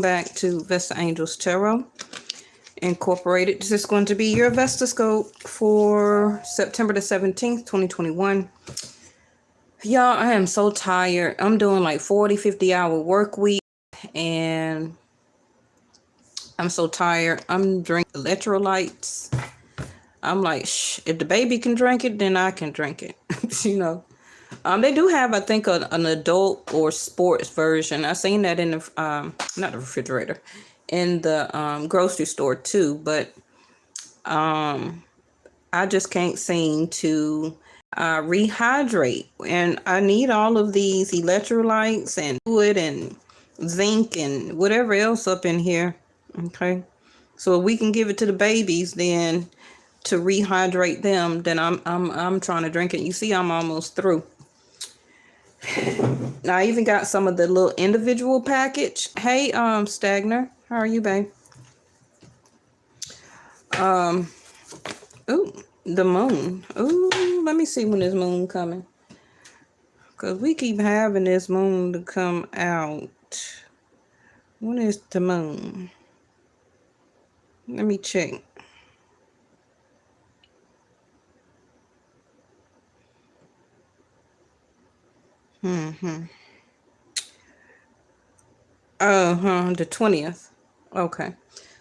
Back to Vestaangelstarot Incorporated. This is going to be your Vesta scope for September the 17th, 2021. Y'all, I am so tired. I'm doing like 40-50 hour work week and I'm so tired. I'm drinking electrolytes. I'm like, shh, if the baby can drink it, then I can drink it. you know. They do have, I think, an adult or sports version. I seen that in the, not the refrigerator, in the grocery store too. But I just can't seem to rehydrate. And I need all of these electrolytes and fluid and zinc and whatever else up in here. Okay. So if we can give it to the babies, then to rehydrate them, then I'm trying to drink it. You see, I'm almost through. Now, I even got some of the little individual package. Hey, Stagner, how are you, babe? Ooh, the moon. Ooh, let me see when this moon coming. Because we keep having this moon to come out. When is the moon? Let me check. The 20th. Okay.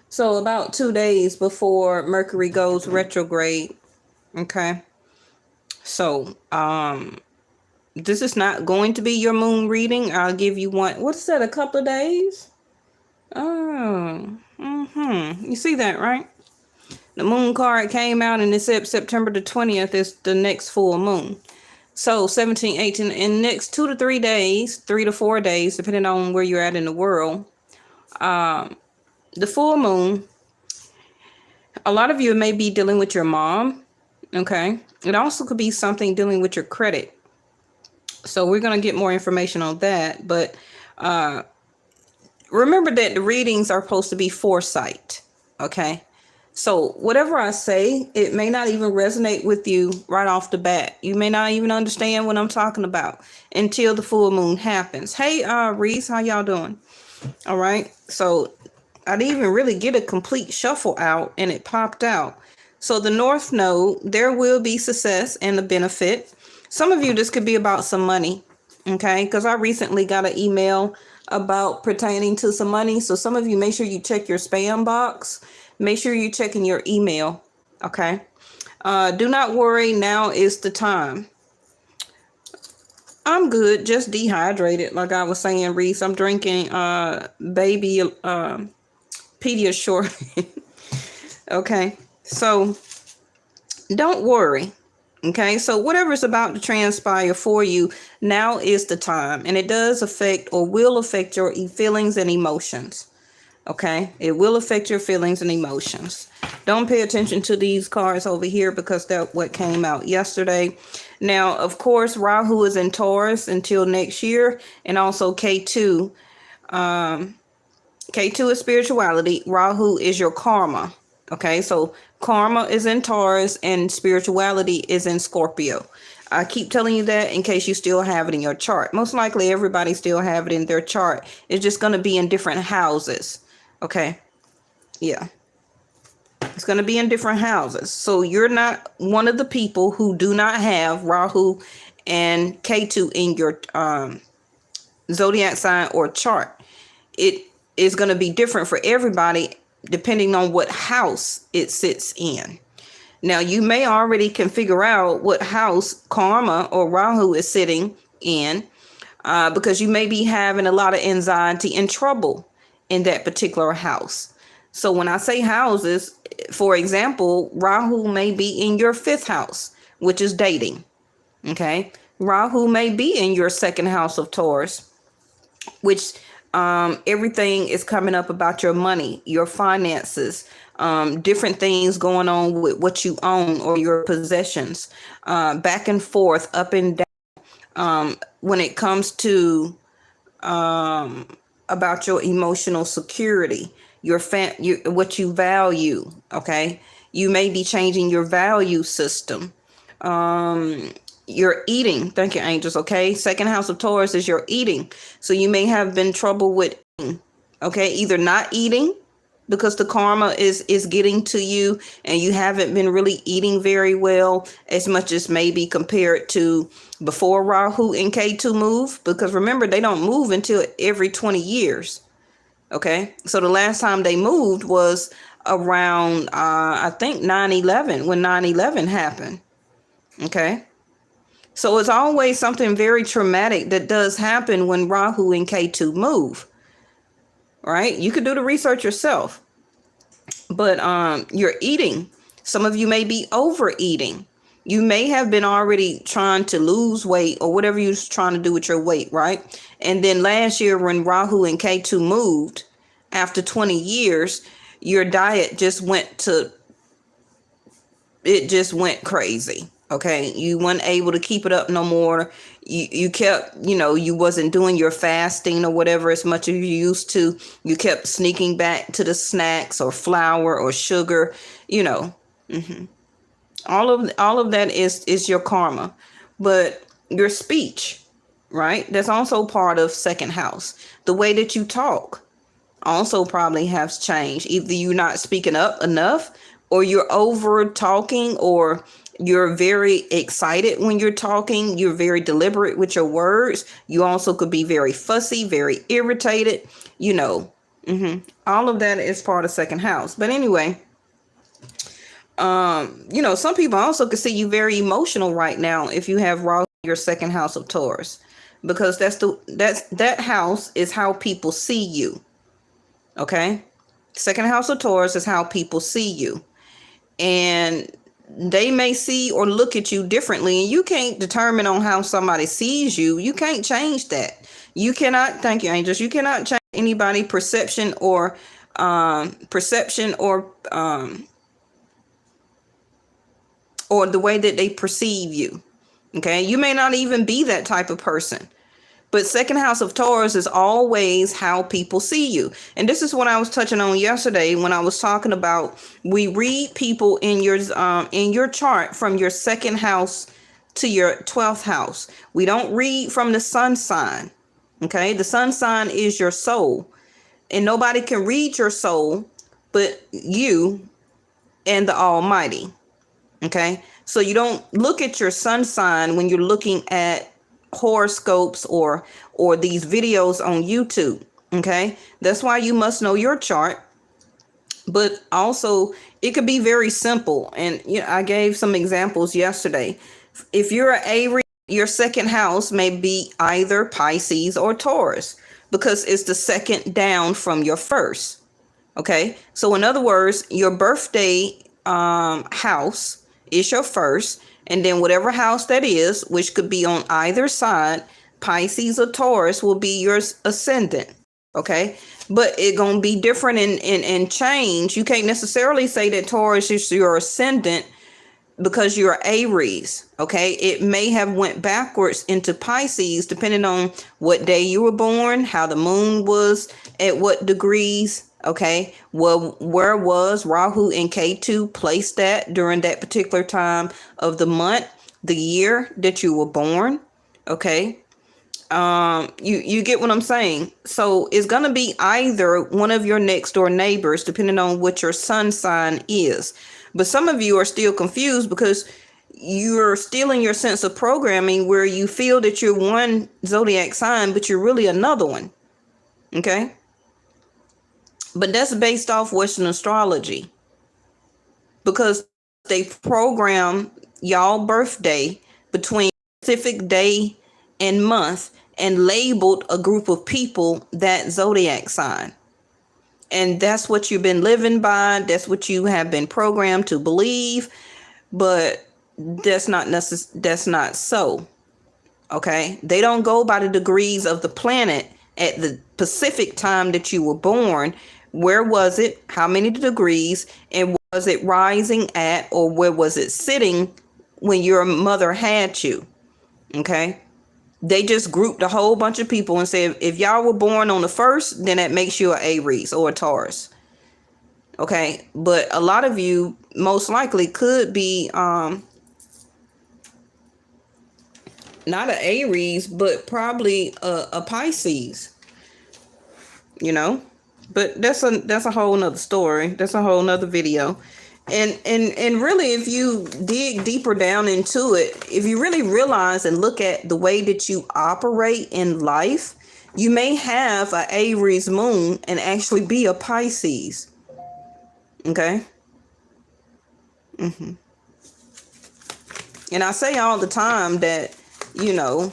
So about 2 days before Mercury goes retrograde. Okay. So, this is not going to be your moon reading. I'll give you one. What's that? A couple of days? Oh, you see that, right? The moon card came out and it said September the 20th is the next full moon. So 17, 18, in next 2 to 3 days, 3 to 4 days, depending on where you're at in the world, the full moon, a lot of you may be dealing with your mom. Okay. It also could be something dealing with your credit. So we're going to get more information on that. But remember that the readings are supposed to be foresight. Okay. So whatever I say, it may not even resonate with you right off the bat. You may not even understand what I'm talking about until the full moon happens. Hey, Reese, how y'all doing? All right. So I didn't even really get a complete shuffle out and it popped out. So the North Node, there will be success and a benefit. Some of you, this could be about some money. Okay. Because I recently got an email about pertaining to some money. So some of you, make sure you check your spam box. Make sure you're checking your email. Okay. Do not worry. Now is the time. I'm good. Just dehydrated. Like I was saying, Reese, I'm drinking baby Pediasure. Okay. So don't worry. Okay. So whatever's about to transpire for you, now is the time. And it does affect or will affect your feelings and emotions. Okay, it will affect your feelings and emotions. Don't pay attention to these cards over here because that's what came out yesterday. Now, of course, Rahu is in Taurus until next year, and also K2. K2 is spirituality. Rahu is your karma. Okay, so karma is in Taurus and spirituality is in Scorpio. I keep telling you that in case you still have it in your chart. Most likely everybody still have it in their chart. It's just going to be in different houses. Okay. Yeah. It's going to be in different houses. So you're not one of the people who do not have Rahu and K2 in your zodiac sign or chart. It is going to be different for everybody depending on what house it sits in. Now, you may already can figure out what house karma or Rahu is sitting in because you may be having a lot of anxiety and trouble in that particular house. So when I say houses, for example, Rahu may be in your 5th house, which is dating. Okay. Rahu may be in your 2nd house of Taurus, which everything is coming up about your money, your finances, different things going on with what you own or your possessions, back and forth, up and down, when it comes to about your emotional security, what you value. Okay. You may be changing your value system. Your eating. Thank you, angels. Okay. 2nd house of Taurus is your eating. So you may have been trouble with eating. Okay, either not eating because the karma is getting to you and you haven't been really eating very well as much as maybe compared to before Rahu and Ketu move, because remember, they don't move until every 20 years. Okay, so the last time they moved was around I think 9/11, when 9/11 happened. Okay, so it's always something very traumatic that does happen when Rahu and Ketu move. Right, you could do the research yourself. But you're eating. Some of you may be overeating. You may have been already trying to lose weight or whatever you're trying to do with your weight, right? And then last year when Rahu and Ketu moved, after 20 years, your diet just went crazy. Okay, you weren't able to keep it up no more. You kept, you wasn't doing your fasting or whatever as much as you used to. You kept sneaking back to the snacks or flour or sugar, all of that is your karma. But your speech, right, that's also part of second house. The way that you talk also probably has changed. Either you're not speaking up enough, or you're over talking, or you're very excited when you're talking. You're very deliberate with your words. You also could be very fussy, very irritated, all of that is part of second house. But anyway, some people also could see you very emotional right now if you have Rahu in your second house of Taurus, because that house is how people see you. Okay, second house of Taurus is how people see you, and they may see or look at you differently, and you can't determine on how somebody sees you. You can't change that. You cannot, thank you, angels, you cannot change anybody's perception or the way that they perceive you. Okay, you may not even be that type of person. But second house of Taurus is always how people see you. And this is what I was touching on yesterday when I was talking about, we read people in your chart from your second house to your 12th house. We don't read from the sun sign. Okay, the sun sign is your soul. And nobody can read your soul but you and the Almighty. Okay, so you don't look at your sun sign when you're looking at horoscopes or these videos on YouTube. Okay, that's why you must know your chart. But also, it could be very simple, and I gave some examples yesterday. If you're an Aries, your second house may be either Pisces or Taurus, because it's the second down from your first. Okay, so in other words, your birthday house is your first, and then whatever house that is, which could be on either side, Pisces or Taurus, will be your ascendant. Okay, but it's gonna be different and change. You can't necessarily say that Taurus is your ascendant because you're Aries. Okay, it may have went backwards into Pisces depending on what day you were born, how the moon was, at what degrees. Okay, well, where was Rahu and Ketu placed at during that particular time of the month, the year that you were born? Okay, you get what I'm saying? So it's gonna be either one of your next door neighbors, depending on what your sun sign is. But some of you are still confused because you're still in your sense of programming where you feel that you're one zodiac sign, but you're really another one. Okay. But that's based off Western astrology, because they program y'all birthday between specific day and month and labeled a group of people that zodiac sign. And that's what you've been living by. That's what you have been programmed to believe. But that's not so. Okay. They don't go by the degrees of the planet at the Pacific time that you were born. Where was it? How many degrees? And was it rising at, or where was it sitting when your mother had you? Okay. They just grouped a whole bunch of people and said, if y'all were born on the first, then that makes you an Aries or a Taurus. Okay. But a lot of you most likely could be not an Aries, but probably a Pisces, But that's a whole nother story. That's a whole nother video. And really, if you dig deeper down into it, if you really realize and look at the way that you operate in life, you may have a Aries moon and actually be a Pisces. Okay. And I say all the time that, you know,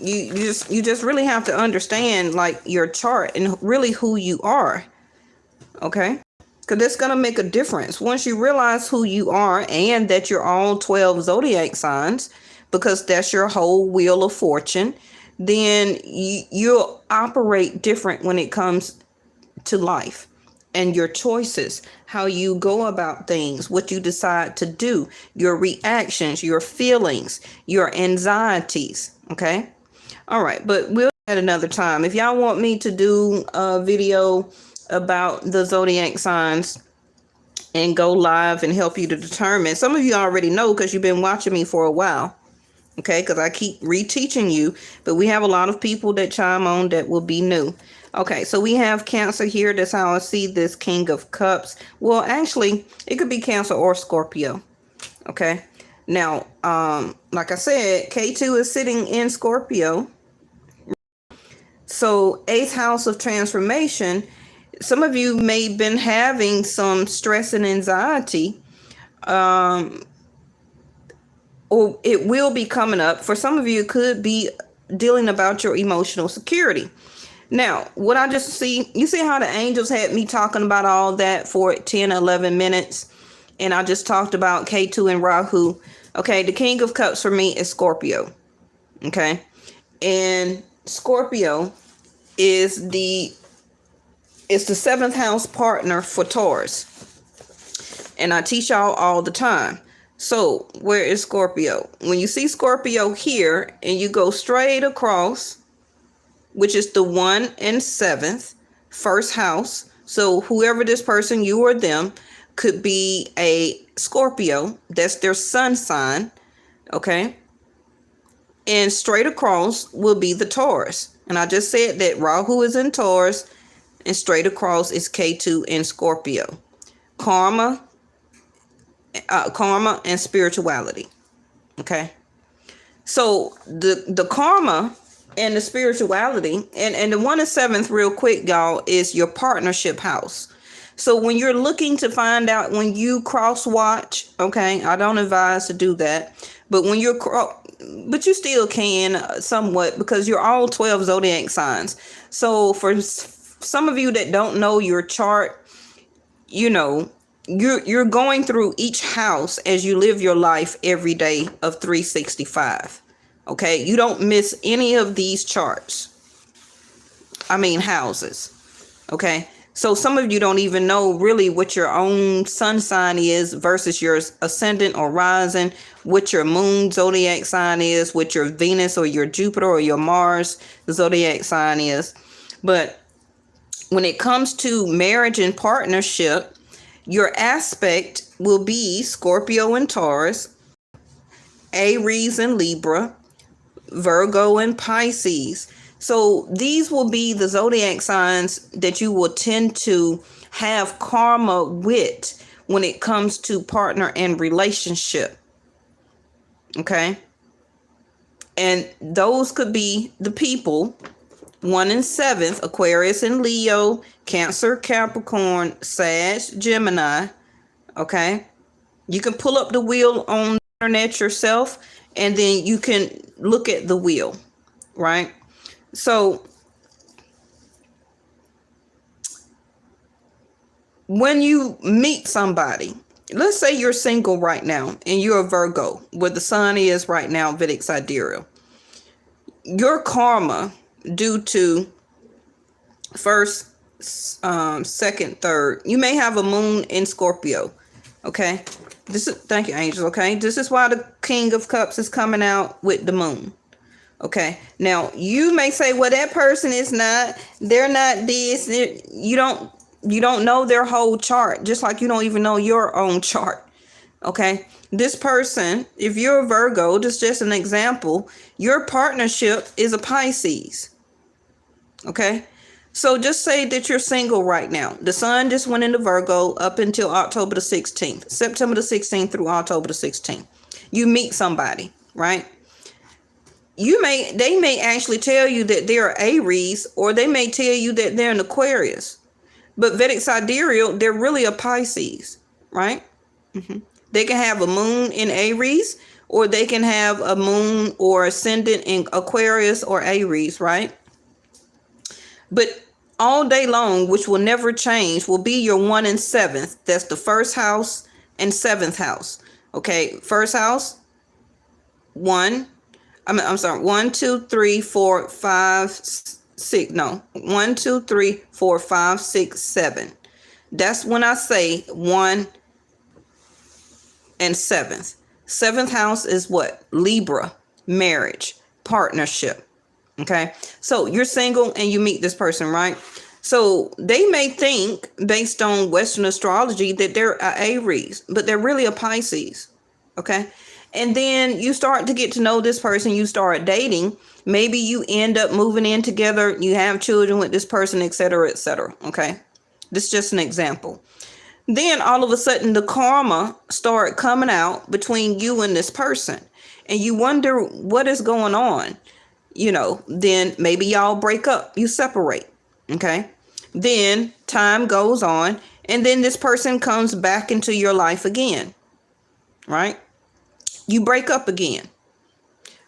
you just really have to understand like your chart and really who you are. Okay. Because that's going to make a difference. Once you realize who you are and that you're all 12 zodiac signs, because that's your whole wheel of fortune, then you'll operate different when it comes to life and your choices, how you go about things, what you decide to do, your reactions, your feelings, your anxieties. Okay. All right. But we'll at another time. If y'all want me to do a video about the zodiac signs and go live and help you to determine, some of you already know because you've been watching me for a while. Okay, because I keep reteaching you, but we have a lot of people that chime on that will be new. Okay, so we have Cancer here. That's how I see this King of Cups. Well, actually, it could be Cancer or Scorpio. Okay, now, like I said, K2 is sitting in Scorpio. So 8th house of transformation. Some of you may have been having some stress and anxiety, or it will be coming up. For some of you, it could be dealing about your emotional security. Now, what I just see, you see how the angels had me talking about all that for 10, 11 minutes, and I just talked about K2 and Rahu. Okay, the King of Cups for me is Scorpio. Okay, and Scorpio is the 7th house partner for Taurus. And I teach y'all all the time. So where is Scorpio? When you see Scorpio here and you go straight across, which is the 1 and 7th, first house. So whoever this person, you or them, could be a Scorpio. That's their sun sign. Okay. And straight across will be the Taurus. And I just said that Rahu is in Taurus and straight across is K2 in Scorpio. Karma and spirituality. Okay. So the karma and the spirituality and the 1 and 7th, real quick, y'all, is your partnership house. So when you're looking to find out, when you cross watch, okay, I don't advise to do that, but when you're but you still can somewhat, because you're all 12 zodiac signs. So for some of you that don't know your chart, you know, you're going through each house as you live your life every day of 365. Okay, you don't miss any of these charts. I mean houses. Okay, so some of you don't even know really what your own sun sign is versus your ascendant or rising, what your moon zodiac sign is, what your Venus or your Jupiter or your Mars zodiac sign is. But when it comes to marriage and partnership, your aspect will be Scorpio and Taurus, Aries and Libra, Virgo and Pisces. So these will be the zodiac signs that you will tend to have karma with when it comes to partner and relationship. Okay. And those could be the people 1 and 7th, Aquarius and Leo, Cancer, Capricorn, Sag, Gemini. Okay. You can pull up the wheel on the internet yourself, and then you can look at the wheel, right? So when you meet somebody, let's say you're single right now and you're a Virgo, where the sun is right now, Vedic sidereal. Your karma due to first, second, third, you may have a moon in Scorpio. Okay. Thank you, angels. Okay. This is why the King of Cups is coming out with the moon. Okay. Now you may say, well, that person is not, they're not this. You don't know their whole chart, just like you don't even know your own chart. Okay. This person, if you're a Virgo, just an example, your partnership is a Pisces. Okay. So just say that you're single right now. The sun just went into Virgo up until October the 16th, September the 16th through October the 16th. You meet somebody, right? They may actually tell you that they're Aries, or they may tell you that they're an Aquarius. But Vedic Sidereal, they're really a Pisces, right? They can have a moon in Aries, or they can have a moon or ascendant in Aquarius or Aries, right? But all day long, which will never change, will be your 1 and 7th. That's the first house and 7th house. Okay, first house, 1. I'm sorry, 1, 2, 3, 4, 5, 6. No, 1, 2, 3, 4, 5, 6, 7. That's when I say 1 and 7th. 7th house is what? Libra, marriage, partnership. Okay, so you're single and you meet this person, right? So they may think, based on Western astrology, that they're a Aries, but they're really a Pisces. Okay, and then you start to get to know this person, you start dating, maybe you end up moving in together, you have children with this person, etc., etc. Okay, this is just an example. Then all of a sudden the karma start coming out between you and this person, and you wonder what is going on. Then maybe y'all break up, you separate. Okay, then time goes on, and then this person comes back into your life again, right? You break up again.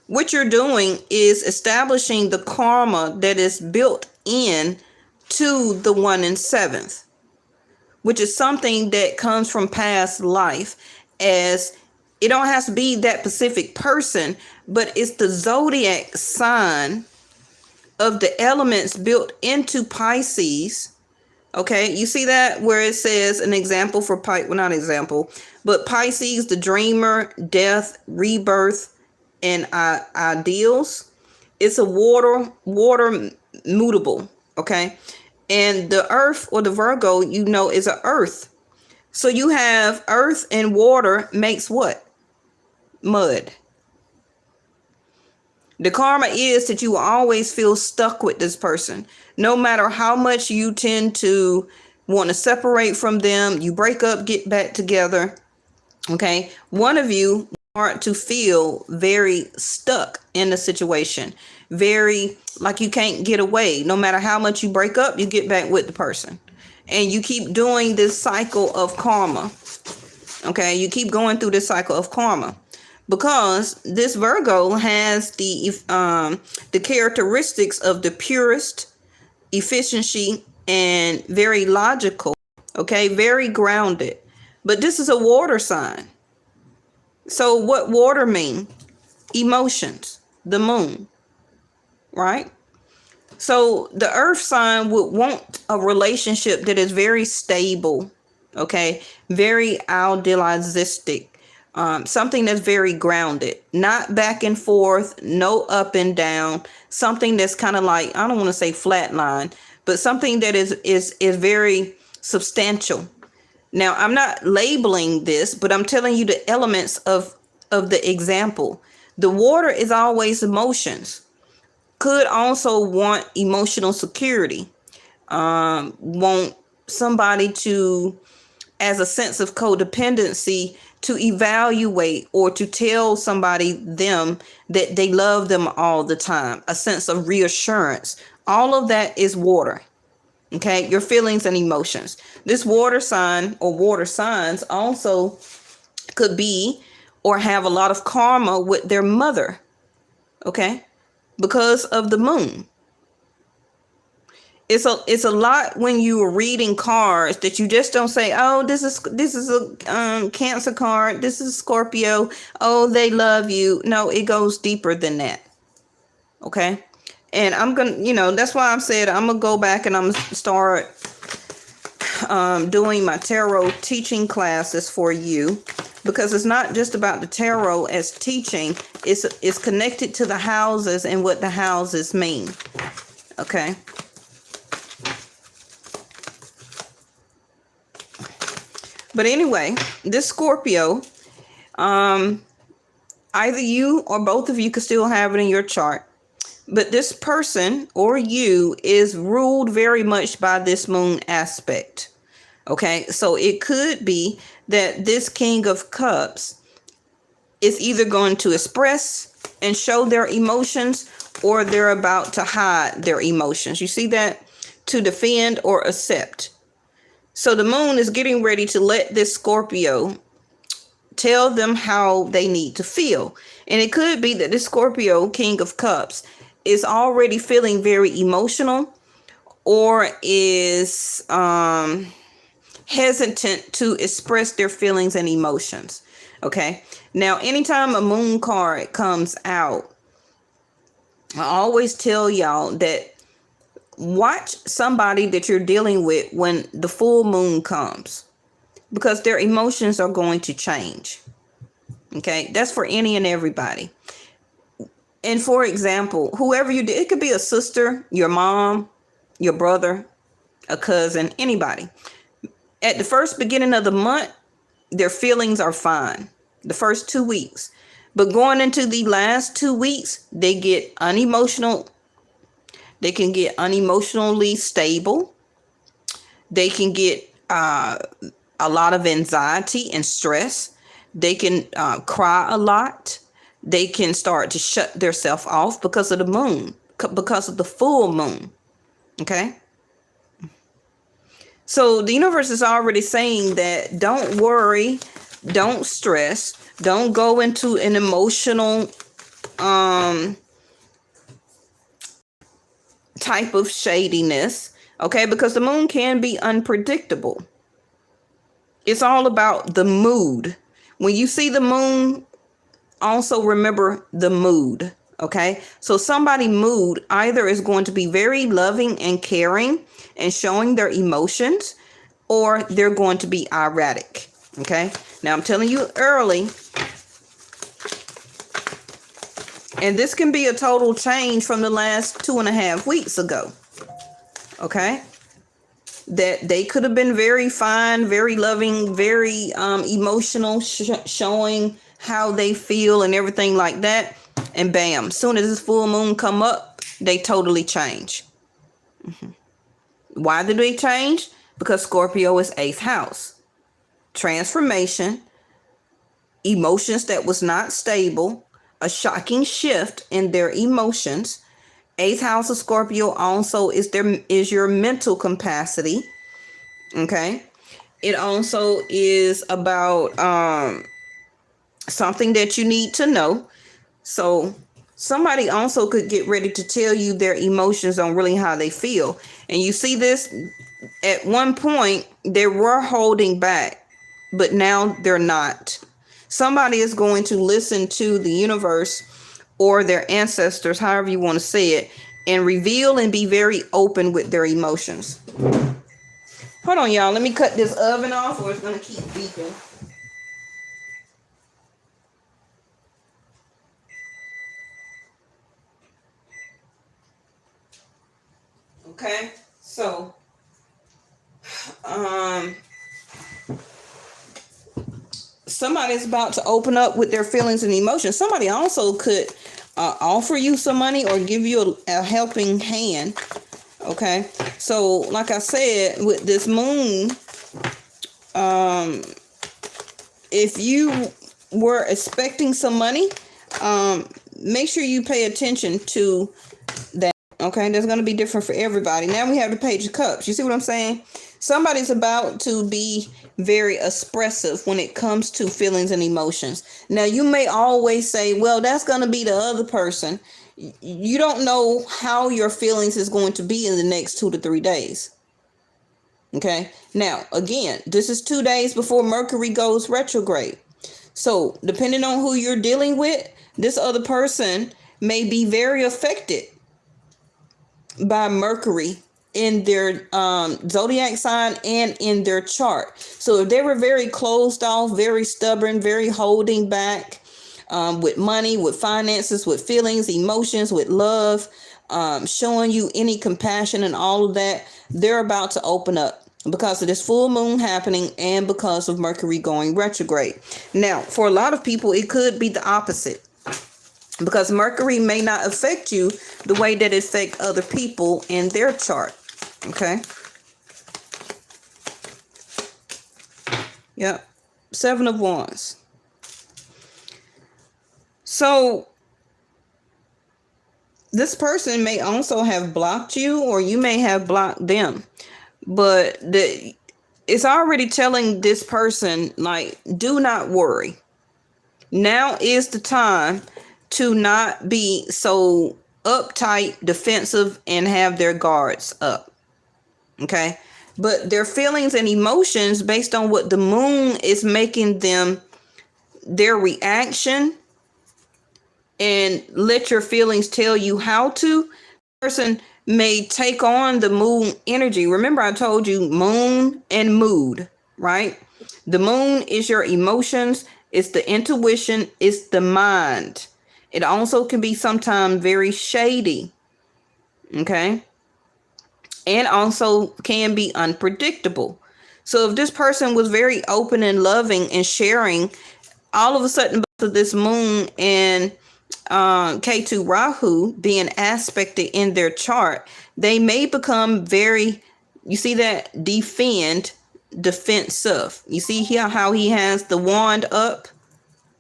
What you're doing is establishing the karma that is built in to the 1 and 7th, which is something that comes from past life. As it don't have to be that specific person, but it's the zodiac sign of the elements built into Pisces. Okay, you see that where it says an example for not example, but Pisces, the dreamer, death, rebirth, and ideals. It's a water mutable. Okay, and the earth, or the Virgo, is a earth. So you have earth and water makes what? Mud. The karma is that you will always feel stuck with this person. No matter how much you tend to want to separate from them, you break up, get back together. Okay. One of you start to feel very stuck in the situation. Very like you can't get away. No matter how much you break up, you get back with the person. And you keep doing this cycle of karma. Okay. You keep going through this cycle of karma. Because this Virgo has the characteristics of the purest, efficiency, and very logical, okay, very grounded. But this is a water sign. So what water mean? Emotions, the moon, right? So the earth sign would want a relationship that is very stable, okay, very idealistic. Something that's very grounded, not back and forth, no up and down, something that's kind of like, I don't want to say flatline, but something that is very substantial. Now, I'm not labeling this, but I'm telling you the elements of the example. The water is always emotions. Could also want emotional security. Want somebody to, as a sense of codependency, to evaluate or to tell somebody them that they love them all the time. A sense of reassurance. All of that is water. Okay, your feelings and emotions. This water sign or water signs also could be or have a lot of karma with their mother. Okay, because of the moon. It's a lot when you are reading cards that you just don't say, oh, this is a Cancer card, this is Scorpio, oh, they love you. No, it goes deeper than that. Okay, and I'm gonna, that's why I've said I'm gonna go back and I'm gonna start doing my tarot teaching classes for you, because it's not just about the tarot as teaching. It's connected to the houses and what the houses mean. Okay. But anyway, this Scorpio, either you or both of you could still have it in your chart. But this person or you is ruled very much by this moon aspect. Okay, so it could be that this King of Cups is either going to express and show their emotions, or they're about to hide their emotions. You see that? To defend or accept. So the moon is getting ready to let this Scorpio tell them how they need to feel. And it could be that this Scorpio King of Cups is already feeling very emotional, or is hesitant to express their feelings and emotions. Okay. Now, anytime a moon card comes out, I always tell y'all that watch somebody that you're dealing with when the full moon comes, because their emotions are going to change. Okay. That's for any and everybody. And for example, whoever you did, it could be a sister, your mom, your brother, a cousin, anybody. At the first beginning of the month, their feelings are fine. The first 2 weeks. But going into the last 2 weeks, they get unemotional. They can get unemotionally stable. They can get a lot of anxiety and stress. They can cry a lot. They can start to shut themselves off because of the moon, because of the full moon. Okay. So the universe is already saying that don't worry, don't stress, don't go into an emotional type of shadiness. Okay, because the moon can be unpredictable. It's all about the mood. When you see the moon, also remember the mood. Okay, so somebody's mood either is going to be very loving and caring and showing their emotions, or they're going to be erratic. Okay, now I'm telling you early, and this can be a total change from the last 2.5 weeks ago. Okay, that they could have been very fine, very loving, very emotional, showing how they feel and everything like that. And bam, soon as this full moon come up, they totally change. Why did they change? Because Scorpio is 8th house. Transformation, emotions that was not stable, a shocking shift in their emotions. 8th house of Scorpio also is your mental capacity. Okay. It also is about something that you need to know. So somebody also could get ready to tell you their emotions on really how they feel. And you see this, at one point they were holding back, but now they're not. Somebody is going to listen to the universe or their ancestors, however you want to say it, and reveal and be very open with their emotions. Hold on, y'all. Let me cut this oven off, or it's going to keep beeping. Okay, so somebody's about to open up with their feelings and emotions. Somebody also could offer you some money or give you a helping hand. Okay, so like I said, with this moon, if you were expecting some money, make sure you pay attention to that. Okay, that's going to be different for everybody. Now we have the Page of Cups. You see what I'm saying? Somebody's about to be very expressive when it comes to feelings and emotions. Now, you may always say, well, that's going to be the other person. You don't know how your feelings is going to be in the next 2 to 3 days. Okay. Now, again, this is 2 days before Mercury goes retrograde. So depending on who you're dealing with, this other person may be very affected by Mercury in their zodiac sign and in their chart. So if they were very closed off, very stubborn, very holding back with money, with finances, with feelings, emotions, with love, showing you any compassion and all of that, they're about to open up because of this full moon happening and because of Mercury going retrograde. Now, for a lot of people, it could be the opposite. because Mercury may not affect you the way that it affects other people in their chart. Okay. Yep. 7 of Wands. So this person may also have blocked you, or you may have blocked them. But it's already telling this person, like, do not worry. Now is the time to not be so uptight, defensive, and have their guards up. Okay. But their feelings and emotions based on what the moon is making them, their reaction, and let your feelings tell you how to. Person may take on the moon energy. Remember, I told you moon and mood, right? The moon is your emotions. It's the intuition. It's the mind. It also can be sometimes very shady. Okay. And also can be unpredictable. So if this person was very open and loving and sharing, all of a sudden, because of this moon and K2 Rahu being aspected in their chart, they may become very, you see that, defensive. You see here how he has the wand up?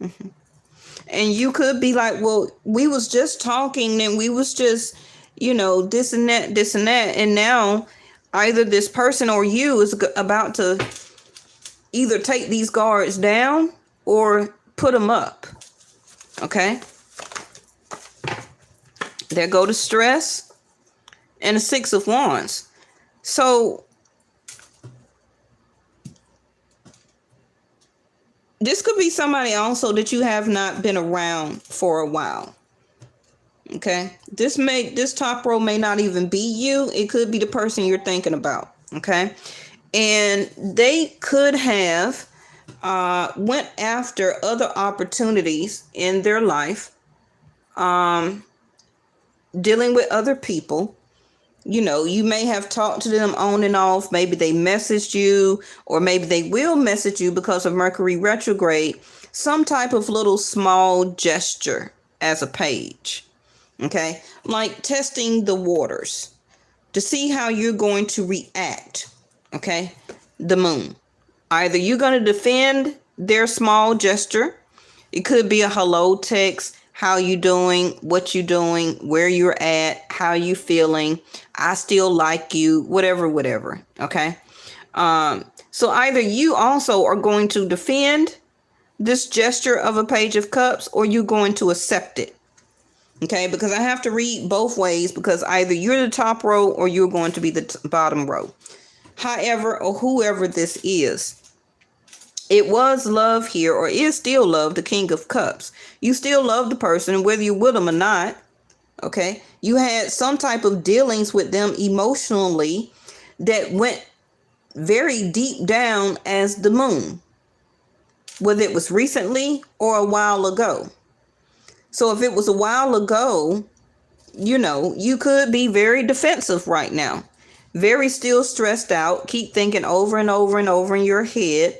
And you could be like, well, we was just talking and we was just, this and that. And now either this person or you is about to either take these guards down or put them up. Okay. There go the stress and the 6 of Wands. So this could be somebody also that you have not been around for a while. Okay. This top row may not even be you. It could be the person you're thinking about. Okay. And they could have went after other opportunities in their life, dealing with other people. You may have talked to them on and off. Maybe they messaged you, or maybe they will message you because of Mercury retrograde, some type of little small gesture as a page. Okay. Like testing the waters to see how you're going to react. Okay. The moon. Either you're going to defend their small gesture. It could be a hello text. How you doing? What you doing? Where you're at? How you feeling? I still like you. Whatever. Okay. So either you also are going to defend this gesture of a Page of Cups, or you're going to accept it. Okay. Because I have to read both ways, because either you're the top row or you're going to be the bottom row. However, or whoever this is, it was love here, or is still love, the King of Cups. You still love the person, whether you're with them or not. Okay. You had some type of dealings with them emotionally that went very deep down as the moon, whether it was recently or a while ago. So if it was a while ago, you could be very defensive right now, very still stressed out, keep thinking over and over and over in your head,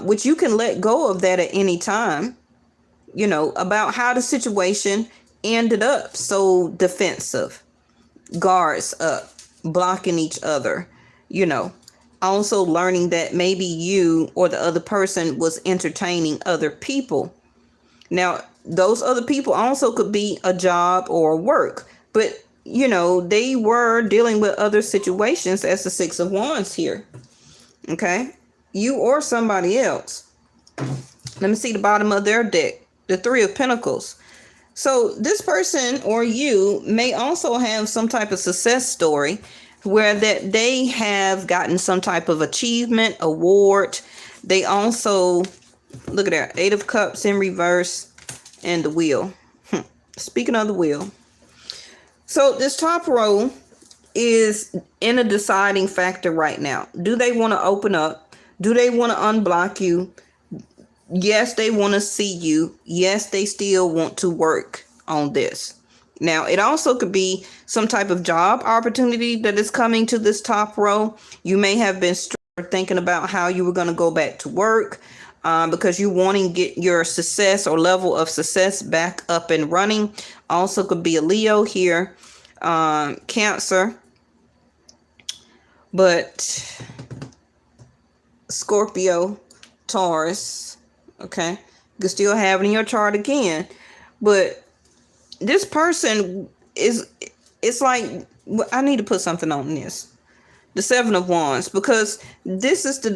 which you can let go of that at any time, about how the situation ended up so defensive, guards up, blocking each other, also learning that maybe you or the other person was entertaining other people. Now, those other people also could be a job or work, but they were dealing with other situations as the 6 of Wands here. Okay. You or somebody else. Let me see the bottom of their deck. The 3 of Pentacles. So this person or you may also have some type of success story where that they have gotten some type of achievement, award. They also, look at that, 8 of Cups in reverse and the Wheel. Speaking of the Wheel. So this top row is in a deciding factor right now. Do they want to open up? Do they want to unblock you? Yes, they want to see you. Yes, they still want to work on this. Now, it also could be some type of job opportunity that is coming to this top row. You may have been thinking about how you were going to go back to work. because you wanting to get your success or level of success back up and running. Also could be a Leo here, Cancer, but Scorpio, Taurus, okay? You can still have it in your chart again, but this person is, it's like, I need to put something on this. The Seven of Wands, because this is the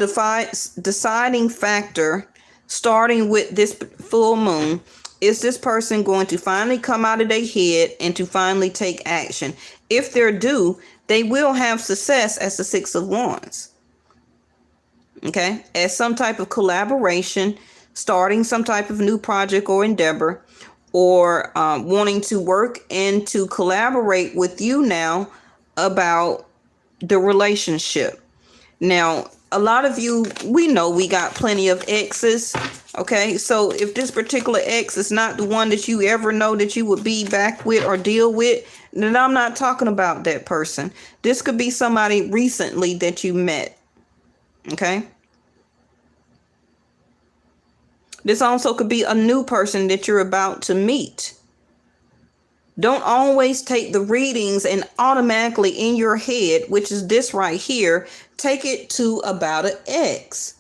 deciding factor, starting with this full moon. Is this person going to finally come out of their head and to finally take action? If they're due, they will have success as the Six of Wands. Okay, as some type of collaboration, starting some type of new project or endeavor, or wanting to work and to collaborate with you now about the relationship. Now, a lot of you, we know we got plenty of exes. Okay, so if this particular ex is not the one that you ever know that you would be back with or deal with, then I'm not talking about that person. This could be somebody recently that you met. Okay, this also could be a new person that you're about to meet. Don't always take the readings and automatically in your head, which is this right here, take it to about an ex.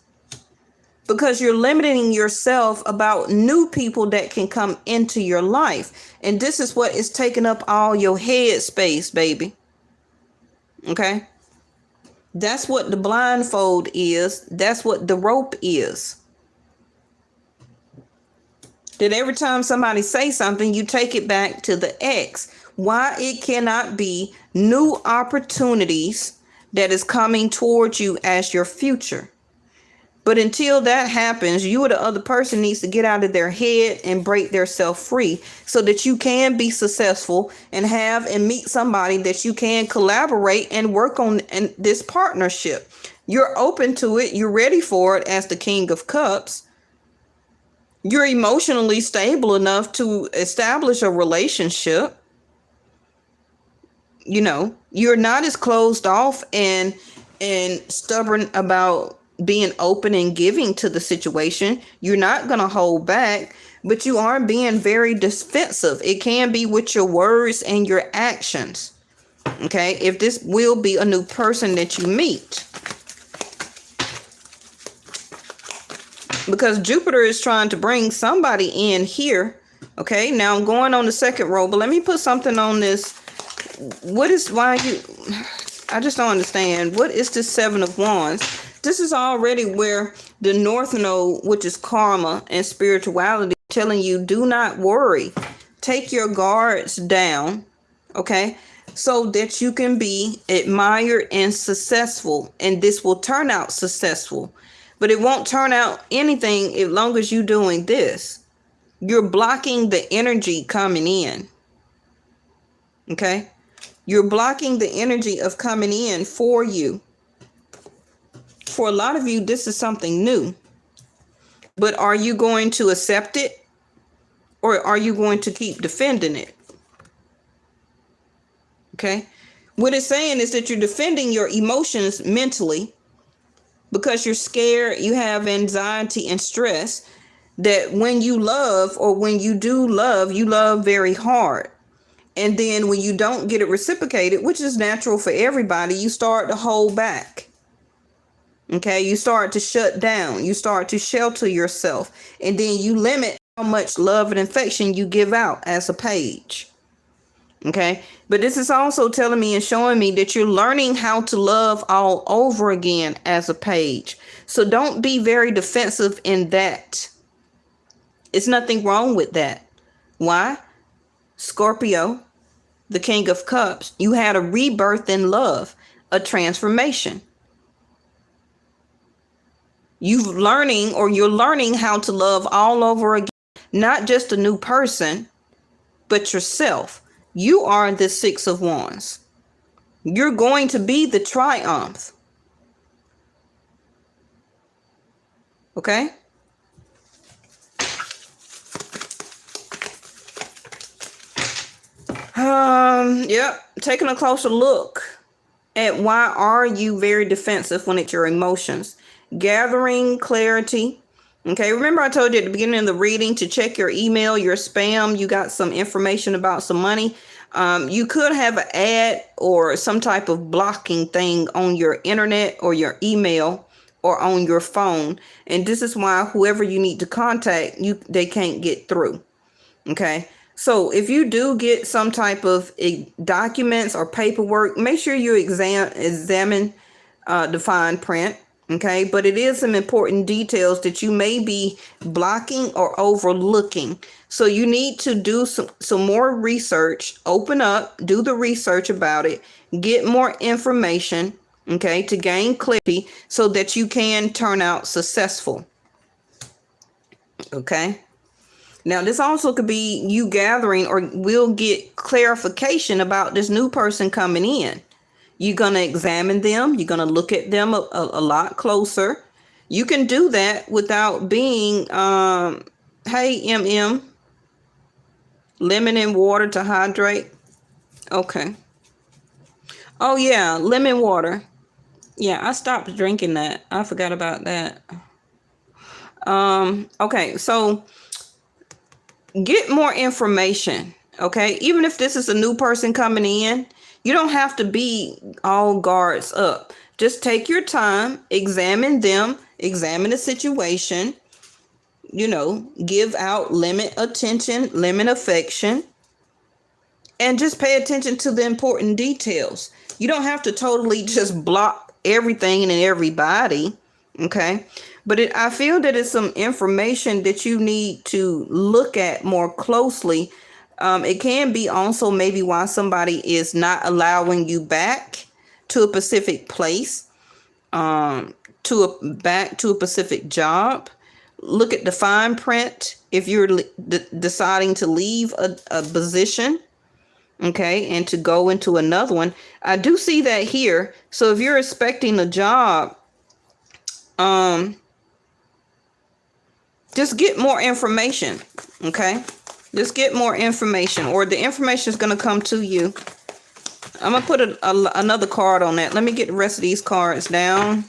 Because you're limiting yourself about new people that can come into your life. And this is what is taking up all your head space, baby. Okay? That's what the blindfold is. That's what the rope is. That every time somebody say something, you take it back to the ex. Why it cannot be new opportunities that is coming towards you as your future. But until that happens, you or the other person needs to get out of their head and break their self free so that you can be successful and have and meet somebody that you can collaborate and work on in this partnership. You're open to it. You're ready for it as the King of Cups. You're emotionally stable enough to establish a relationship. You know, you're not as closed off and stubborn about being open and giving to the situation. You're not going to hold back, but you are being very defensive. It can be with your words and your actions. Okay, if this will be a new person that you meet. Because Jupiter is trying to bring somebody in here. Okay, now I'm going on the second row, but let me put something on this. What is, why you, I just don't understand. What is this Seven of Wands? This is already where the North Node, which is karma and spirituality, telling you do not worry. Take your guards down, okay, so that you can be admired and successful. And this will turn out successful. But it won't turn out anything as long as you're doing this. You're blocking the energy coming in. Okay? You're blocking the energy of coming in for you. For a lot of you, this is something new. But are you going to accept it? Or are you going to keep defending it? Okay? What it's saying is that you're defending your emotions mentally. Because you're scared, you have anxiety and stress, that when you love or when you do love, you love very hard. And then when you don't get it reciprocated, which is natural for everybody, you start to hold back. Okay, you start to shut down. You start to shelter yourself. And then you limit how much love and affection you give out as a page. Okay, but this is also telling me and showing me that you're learning how to love all over again as a page. So don't be very defensive in that. It's nothing wrong with that. Why? Scorpio, the King of Cups, you had a rebirth in love, a transformation. You're learning how to love all over again, not just a new person, but yourself. You are the Six of Wands. You're going to be the triumph. Okay? Yep. Taking a closer look at why are you very defensive when it's your emotions. Gathering clarity. Okay, remember I told you at the beginning of the reading to check your email, your spam. You got some information about some money. You could have an ad or some type of blocking thing on your internet or your email or on your phone. And this is why whoever you need to contact, they can't get through. Okay, so if you do get some type of documents or paperwork, make sure you examine the fine print. Okay, but it is some important details that you may be blocking or overlooking. So you need to do some more research, open up, do the research about it, get more information, okay, to gain clarity so that you can turn out successful. Okay. Now, this also could be you gathering or will get clarification about this new person coming in. You're going to examine them. You're going to look at them a lot closer. You can do that without being, hey, lemon and water to hydrate. Okay. Oh, yeah, lemon water. Yeah, I stopped drinking that. I forgot about that. Okay, so get more information. Okay, even if this is a new person coming in, you don't have to be all guards up. Just take your time, examine them, examine the situation, give out limit attention, limit affection, and just pay attention to the important details. You don't have to totally just block everything and everybody. Okay, but I feel that it's some information that you need to look at more closely. It can be also maybe why somebody is not allowing you back to a specific place, back to a specific job. Look at the fine print if you're deciding to leave a position, okay, and to go into another one. I do see that here. So if you're expecting a job, just get more information, okay? Just get more information, or the information is going to come to you. I'm going to put another card on that. Let me get the rest of these cards down.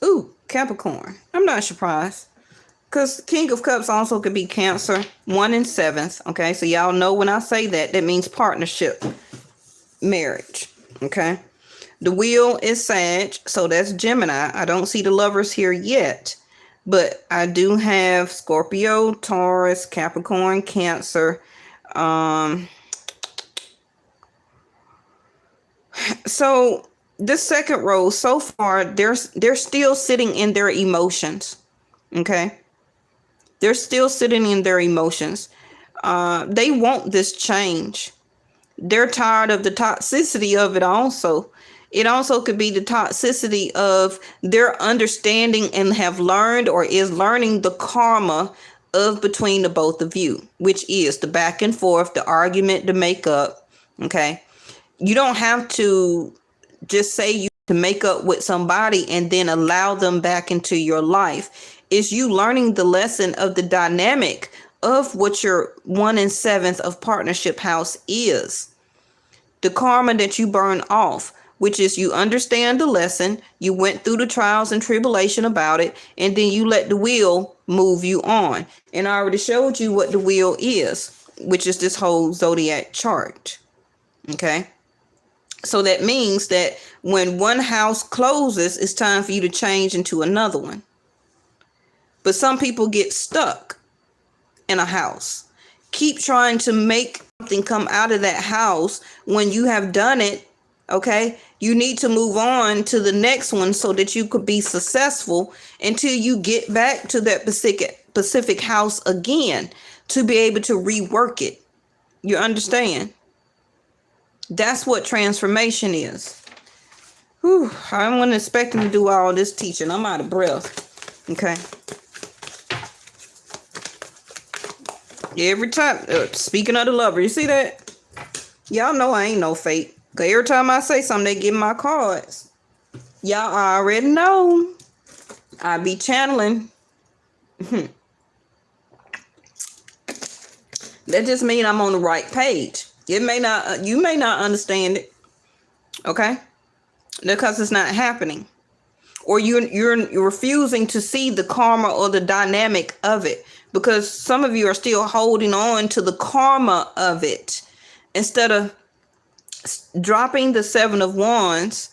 Ooh, Capricorn. I'm not surprised, because King of Cups also could be Cancer, 1 and 7th. Okay, so y'all know when I say that, that means partnership, marriage. Okay. The wheel is Sag, so that's Gemini. I don't see the Lovers here yet, but I do have Scorpio, Taurus, Capricorn, Cancer. So this second row, so far, they're still sitting in their emotions. Okay, they're still sitting in their emotions. They want this change. They're tired of the toxicity of it also. It also could be the toxicity of their understanding and have learned or is learning the karma of between the both of you, which is the back and forth, the argument, the makeup. Okay. You don't have to just say you to make up with somebody and then allow them back into your life. It's you learning the lesson of the dynamic of what your 1 and 7th of partnership house is. The karma that you burn off, which is you understand the lesson, you went through the trials and tribulation about it, and then you let the wheel move you on. And I already showed you what the wheel is, which is this whole zodiac chart. Okay. So that means that when one house closes, it's time for you to change into another one. But some people get stuck in a house. Keep trying to make something come out of that house when you have done it. Okay, you need to move on to the next one so that you could be successful until you get back to that specific house again to be able to rework it. You understand? That's what transformation is. Whew, I wasn't expecting to do all this teaching. I'm out of breath. Okay. Every time, speaking of the Lover, you see that? Y'all know I ain't no fake. Because every time I say something, they give my cards. Y'all already know. I be channeling. That just means I'm on the right page. You may not understand it. Okay? Because it's not happening. Or you're refusing to see the karma or the dynamic of it, because some of you are still holding on to the karma of it instead of dropping the Seven of Wands.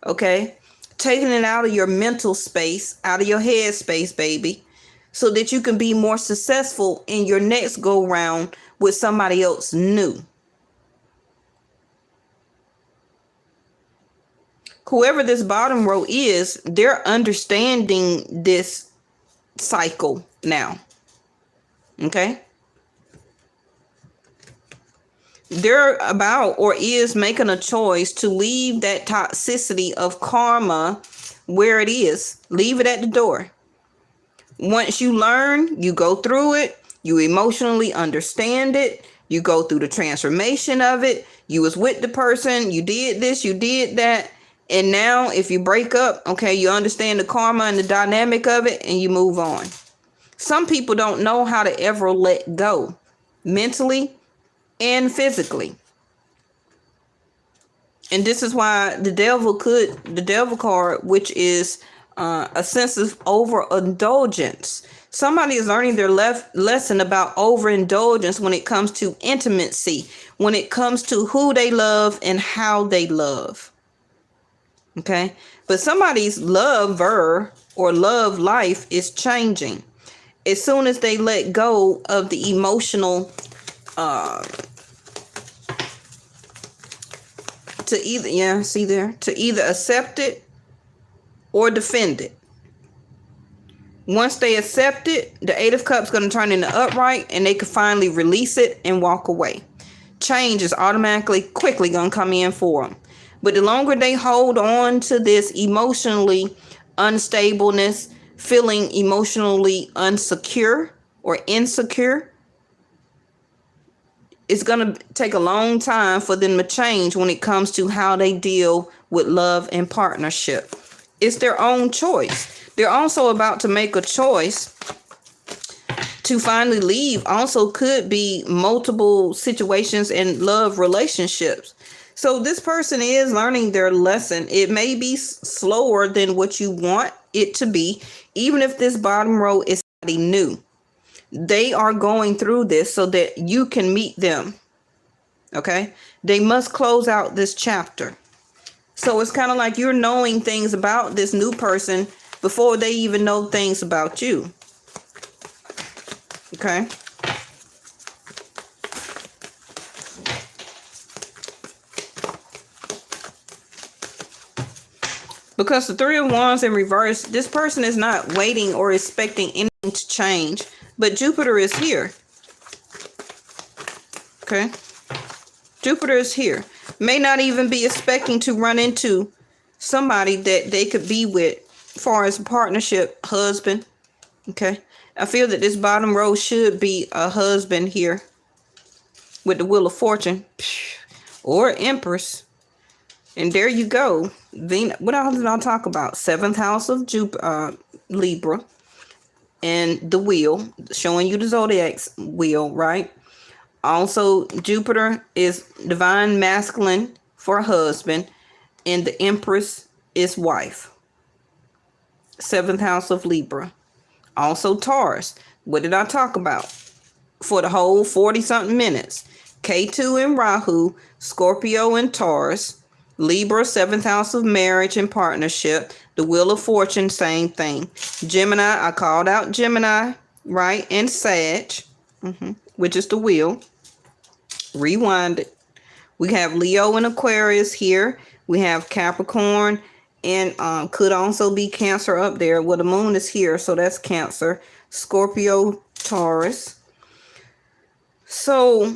Okay, taking it out of your mental space, out of your head space, baby, so that you can be more successful in your next go round with somebody else new. Whoever this bottom row is, they're understanding this cycle now. Okay? They're about or is making a choice to leave that toxicity of karma where it is. Leave it at the door. Once you learn, you go through it, you emotionally understand it, you go through the transformation of it. You was with the person, you did this, you did that. And now if you break up, okay, you understand the karma and the dynamic of it, and you move on. Some people don't know how to ever let go, mentally and physically. And this is why the devil card, which is a sense of overindulgence. Somebody is learning their lesson about overindulgence when it comes to intimacy, when it comes to who they love and how they love. Okay, but somebody's lover or love life is changing as soon as they let go of the emotional to either accept it or defend it. Once they accept it, the Eight of Cups going to turn into upright, and they can finally release it and walk away. Change is quickly going to come in for them. But the longer they hold on to this emotionally unstableness, feeling emotionally unsecure or insecure, it's going to take a long time for them to change when it comes to how they deal with love and partnership. It's their own choice. They're also about to make a choice to finally leave. Also could be multiple situations in love relationships. So this person is learning their lesson. It may be slower than what you want it to be, even if this bottom row is somebody new. They are going through this so that you can meet them. Okay? They must close out this chapter. So it's kind of like you're knowing things about this new person before they even know things about you. Okay? Because the Three of Wands in reverse, this person is not waiting or expecting anything to change. But Jupiter is here. Okay? Jupiter is here. May not even be expecting to run into somebody that they could be with as far as a partnership, husband. Okay? I feel that this bottom row should be a husband here with the Wheel of Fortune or Empress. And there you go. What else did I talk about? 7th house of Libra. And the wheel, showing you the zodiac's wheel, right? Also, Jupiter is divine masculine for husband, and the Empress is wife. 7th house of Libra. Also Taurus. What did I talk about? For the whole 40-something minutes. K2 and Rahu, Scorpio and Taurus, Libra, 7th house of marriage and partnership. The Wheel of Fortune, same thing. Gemini, I called out Gemini, right? And Sag, which is the wheel. Rewind it. We have Leo and Aquarius here. We have Capricorn and could also be Cancer up there. Well, the moon is here, so that's Cancer. Scorpio, Taurus. So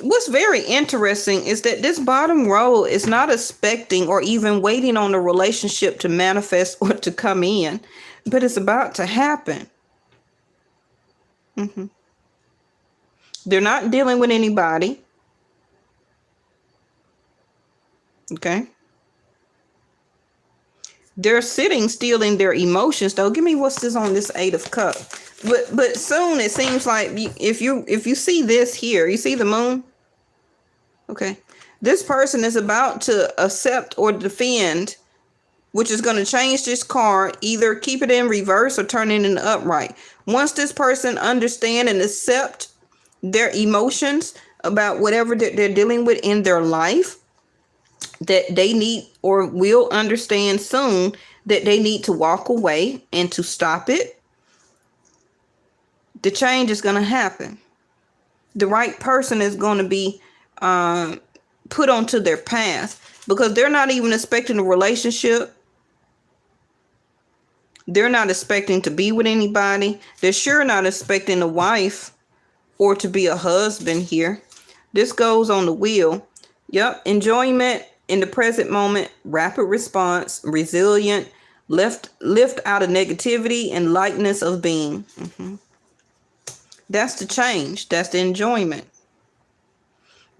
what's very interesting is that this bottom row is not expecting or even waiting on the relationship to manifest or to come in, but it's about to happen. They're not dealing with anybody. Okay. They're sitting still in their emotions, though. Give me what's this on this 8 of Cups. But soon it seems like if you see this here, you see the moon? Okay. This person is about to accept or defend, which is going to change this card, either keep it in reverse or turn it in upright. Once this person understand and accept their emotions about whatever that they're dealing with in their life, that they need or will understand soon that they need to walk away and to stop it, the change is going to happen. The right person is going to be put onto their path, because they're not even expecting a relationship. They're not expecting to be with anybody. They're sure not expecting a wife or to be a husband here. This goes on the wheel. Yep. Enjoyment in the present moment, rapid response, resilient, lift out of negativity, and lightness of being. That's the change. That's the enjoyment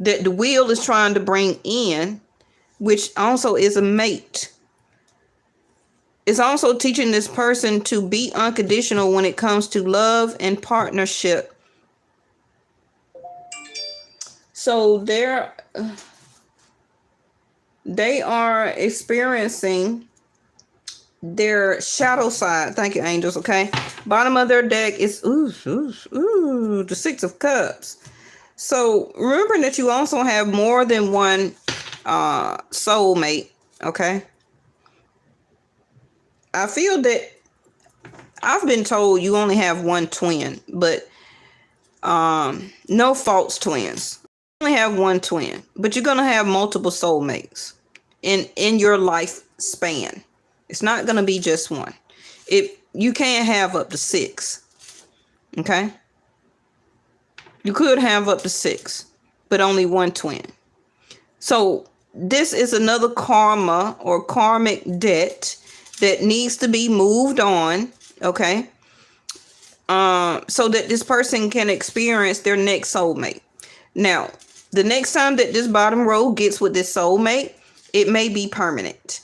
that the wheel is trying to bring in, which also is a mate. It's also teaching this person to be unconditional when it comes to love and partnership. So they are experiencing their shadow side. Thank you, angels. Okay. Bottom of their deck is the Six of Cups. So remember that you also have more than one soulmate. Okay. I feel that I've been told you only have one twin, but no false twins. You only have one twin, but you're gonna have multiple soulmates in your life span. It's not gonna be just one. You can't have up to 6. Okay. You could have up to 6, but only one twin. So this is another karma or karmic debt that needs to be moved on. Okay. So that this person can experience their next soulmate. Now, the next time that this bottom row gets with this soulmate, it may be permanent.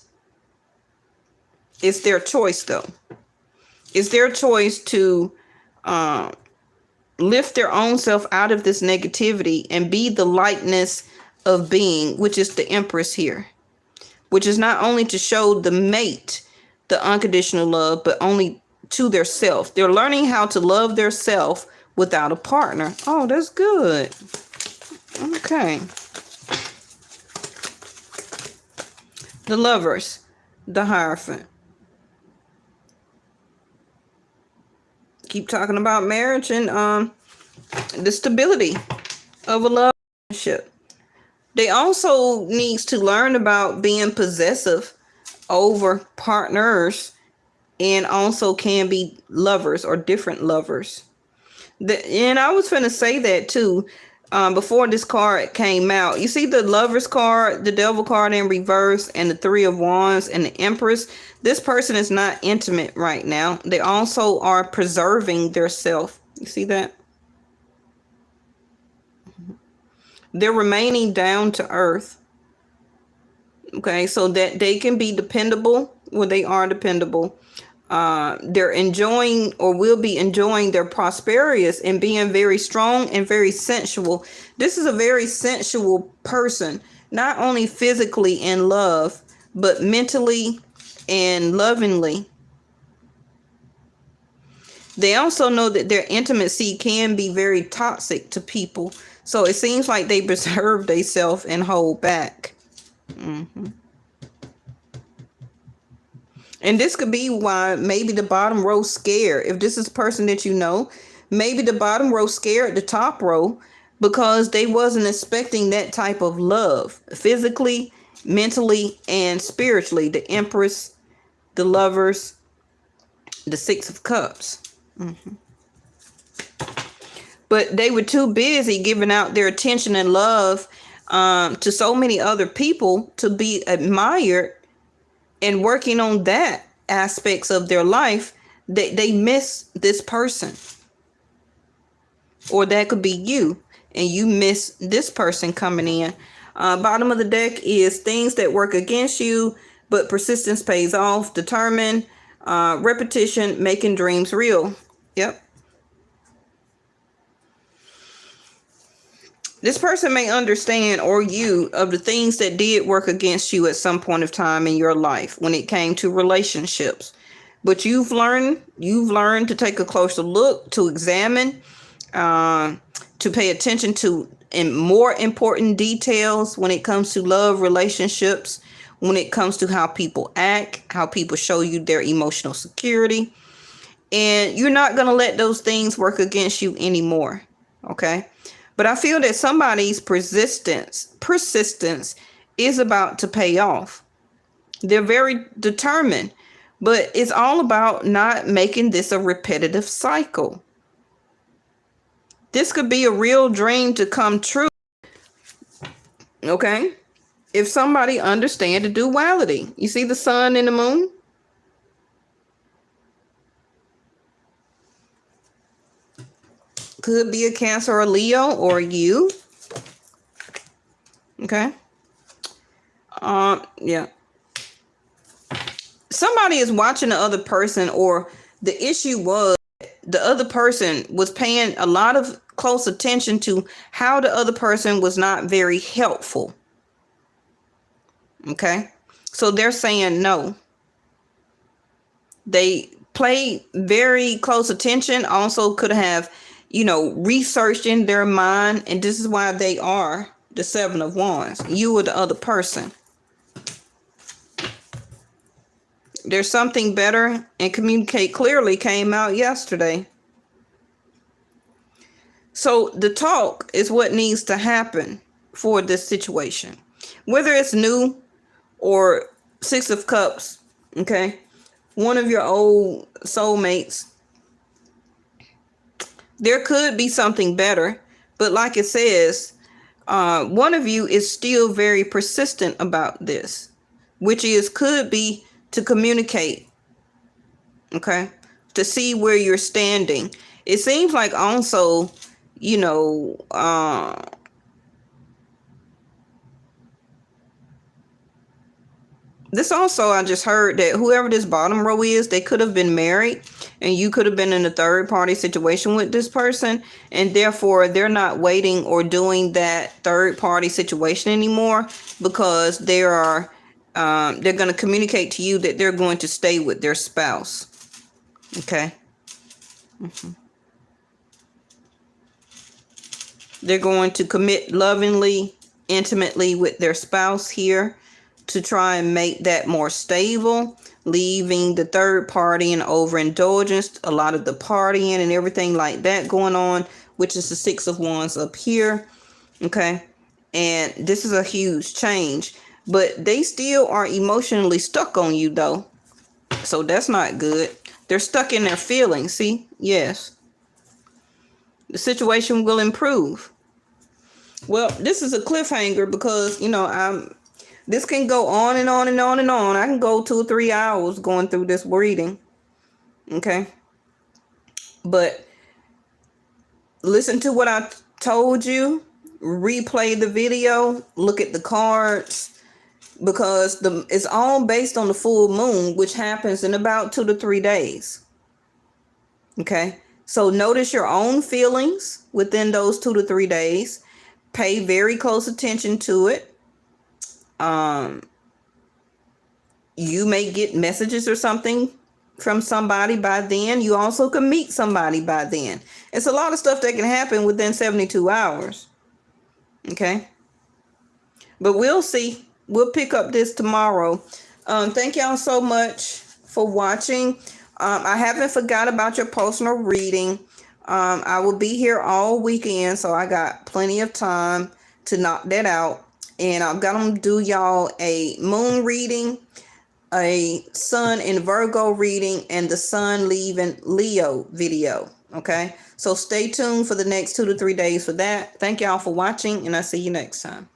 It's their choice, though. It's their choice to lift their own self out of this negativity and be the lightness of being, which is the Empress here, which is not only to show the mate the unconditional love, but only to their self. They're learning how to love their self without a partner. Oh, that's good. Okay. The Lovers, the Hierophant. Keep talking about marriage and the stability of a love relationship. They also needs to learn about being possessive over partners, and also can be lovers or different lovers. And I was finna say that too before this card came out. You see the Lovers card, the Devil card in reverse, and the Three of Wands and the Empress. This person is not intimate right now. They also are preserving their self. You see that? They're remaining down to earth. Okay, so that they can be dependable. Well, they are dependable. They're enjoying or will be enjoying their prosperities and being very strong and very sensual. This is a very sensual person, not only physically in love, but mentally and lovingly. They also know that their intimacy can be very toxic to people. So it seems like they preserve themselves and hold back. And this could be why maybe the bottom row scared. If this is a person that you know, maybe the bottom row scared the top row because they wasn't expecting that type of love, physically, mentally, and spiritually. The Empress, the Lovers, the Six of Cups. But they were too busy giving out their attention and love to so many other people to be admired and working on that aspects of their life that they miss this person. Or that could be you, and you miss this person coming in. Bottom of the deck is things that work against you, but persistence pays off. Determined, repetition, making dreams real. Yep. This person may understand, or you, of the things that did work against you at some point of time in your life when it came to relationships. But you've learned to take a closer look, to examine, to pay attention to in more important details when it comes to love, relationships, when it comes to how people act, how people show you their emotional security. And you're not going to let those things work against you anymore. Okay. But I feel that somebody's persistence is about to pay off. They're very determined, but it's all about not making this a repetitive cycle. This could be a real dream to come true. Okay. If somebody understands the duality, you see the sun and the moon? Could be a Cancer or Leo or you. Okay. Yeah. Somebody is watching the other person, or the issue was the other person was paying a lot of close attention to how the other person was not very helpful. Okay. So they're saying no. They played very close attention. Also could have, researched in their mind. And this is why they are the Seven of Wands. You or the other person. There's something better, and communicate clearly came out yesterday. So the talk is what needs to happen for this situation. Whether it's new or Six of Cups, okay? One of your old soulmates. There could be something better, but like it says, one of you is still very persistent about this, which could be to communicate, okay, to see where you're standing. It seems like also, this also, I just heard that whoever this bottom row is, they could have been married, and you could have been in a third party situation with this person, and therefore they're not waiting or doing that third party situation anymore, because they're going to communicate to you that they're going to stay with their spouse. Okay. They're going to commit lovingly, intimately with their spouse here to try and make that more stable, leaving the third party and overindulgence, a lot of the partying and everything like that going on, which is the Six of Wands up here. Okay. And this is a huge change. But they still are emotionally stuck on you, though. So that's not good. They're stuck in their feelings. See? Yes. The situation will improve. Well, this is a cliffhanger because, this can go on and on and on and on. I can go 2 or 3 hours going through this reading. Okay. But listen to what I told you. Replay the video. Look at the cards. Because it's all based on the full moon, which happens in about 2 to 3 days. Okay. So notice your own feelings within those 2 to 3 days. Pay very close attention to it. You may get messages or something from somebody by then. You also can meet somebody by then. It's a lot of stuff that can happen within 72 hours. Okay. But we'll see. We'll pick up this tomorrow. Thank y'all so much for watching. I haven't forgot about your personal reading. I will be here all weekend, so I got plenty of time to knock that out. And I'm going to do y'all a moon reading, a sun in Virgo reading, and the sun leaving Leo video. Okay? So stay tuned for the next 2 to 3 days for that. Thank y'all for watching, and I'll see you next time.